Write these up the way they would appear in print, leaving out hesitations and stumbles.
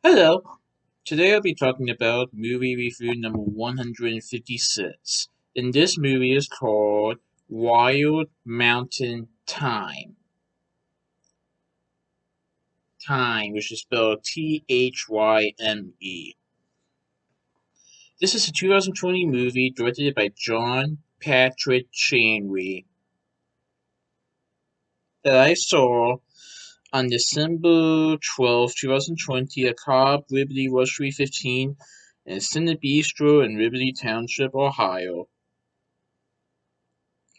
Hello. Today I'll be talking about movie review number 156. And this movie is called Wild Mountain Thyme. Thyme, which is spelled Thyme. This is a 2020 movie directed by John Patrick Shanley that I saw on December 12th, 2020 at Cobb, Liberty, Rush 315, and Cinebistro in Liberty Township, Ohio.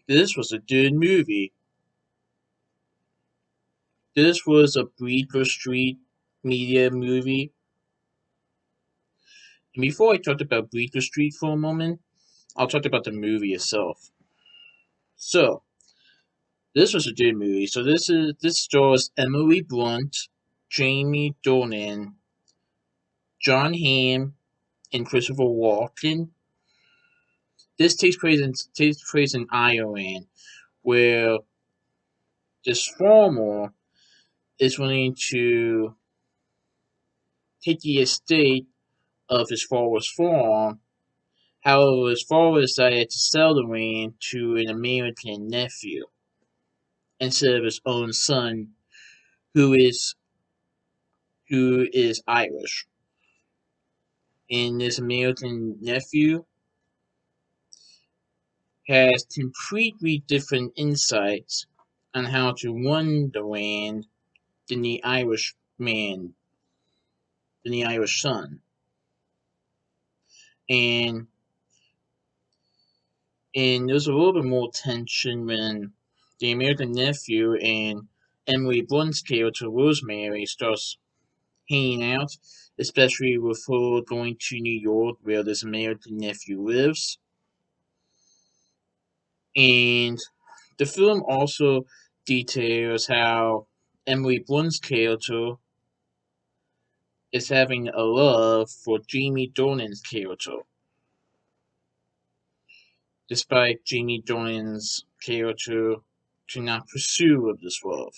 This was a good movie. This was a Bleecker Street media movie. And before I talk about Bleecker Street for a moment, I'll talk about the movie itself. So, this was a good movie. So this stars Emily Blunt, Jamie Dornan, John Hamm, and Christopher Walken. This takes place in Ireland, where this farmer is willing to take the estate of his father's farm. However, his father decided to sell the land to an American nephew instead of his own son, who is who is Irish. And this American nephew has completely different insights on how to run the land than the Irish man, than the Irish son. And and there's a little bit more tension when the American nephew and Emily Blunt's character Rosemary starts hanging out, especially with her going to New York where this American nephew lives. And the film also details how Emily Blunt's character is having a love for Jamie Dornan's character, despite Jamie Dornan's character to not pursue of this love.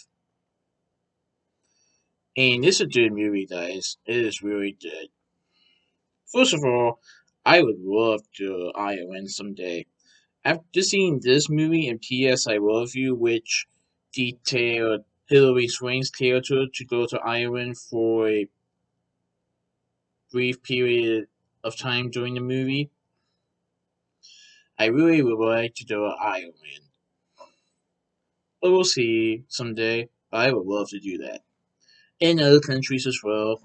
And it's a good movie, guys. It is really good. First of all, I would love to Ireland someday. After seeing this movie and P.S. I Love You, which detailed Hilary Swank's character to go to Ireland for a brief period of time during the movie, I really would like to go to Ireland. But we'll see someday. I would love to do that. In other countries as well.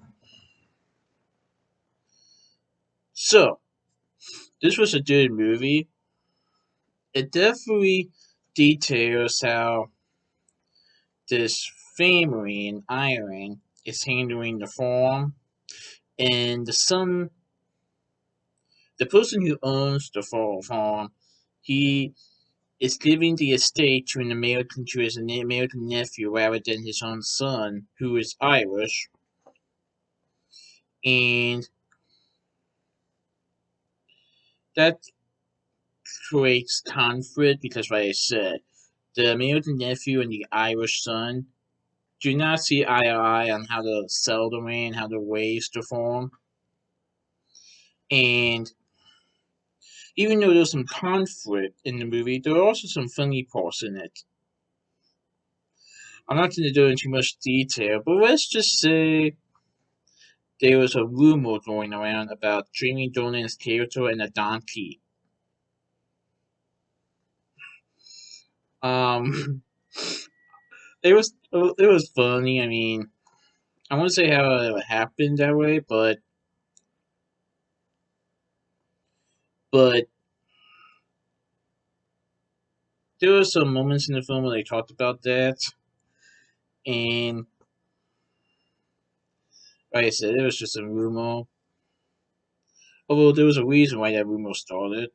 So, this was a good movie. It definitely details how this family in Ireland is handling the farm, and the person who owns the farm, he is giving the estate to his American nephew rather than his own son, who is Irish, and that creates conflict because, like I said, the American nephew and the Irish son do not see eye to eye on how to sell the land, how to raise the farm, and even though there's some conflict in the movie, there are also some funny parts in it. I'm not going to go into much detail, but let's just say there was a rumor going around about Jamie Dornan's character and a donkey. Um, it was funny. I mean, I won't say how it happened that way, but there were some moments in the film where they talked about that, and like I said, it was just a rumor. Although there was a reason why that rumor started,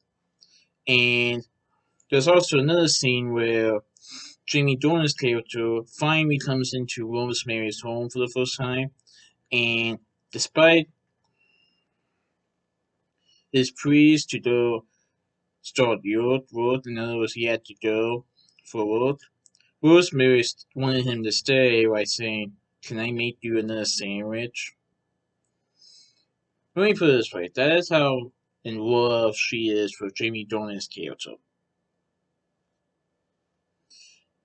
and there's also another scene where Jamie Dornan's character finally comes into Rosemary's home for the first time, and despite his pleas to go start work, in other words, he had to go for work, Rosemary wanted him to stay by saying, "Can I make you another sandwich?" Let me put it this way: that is how in love she is with Jamie Dornan's character.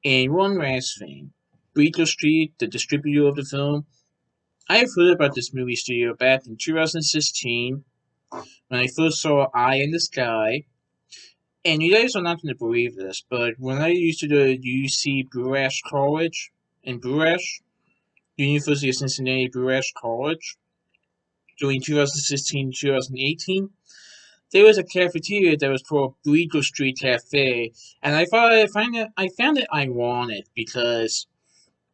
And one last thing, Bleecker Street, the distributor of the film, I heard about this movie studio back in 2016 when I first saw Eye in the Sky. And you guys are not going to believe this, but when I used to go to UC Bruash College in Bruash, University of Cincinnati Bruash College, during 2016-2018, there was a cafeteria that was called Bleecker Street Cafe, and I found it ironic because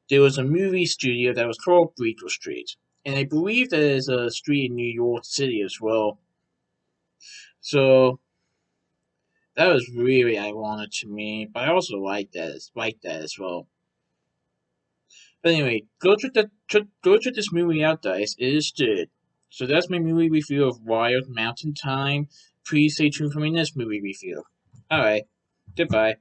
there was a movie studio that was called Bleecker Street, and I believe there's a street in New York City as well. So that was really ironic to me, but I also like that as well. But anyway, go check this movie out, guys. It is good. So that's my movie review of Wild Mountain Thyme. Please stay tuned for my next movie review. Alright, goodbye.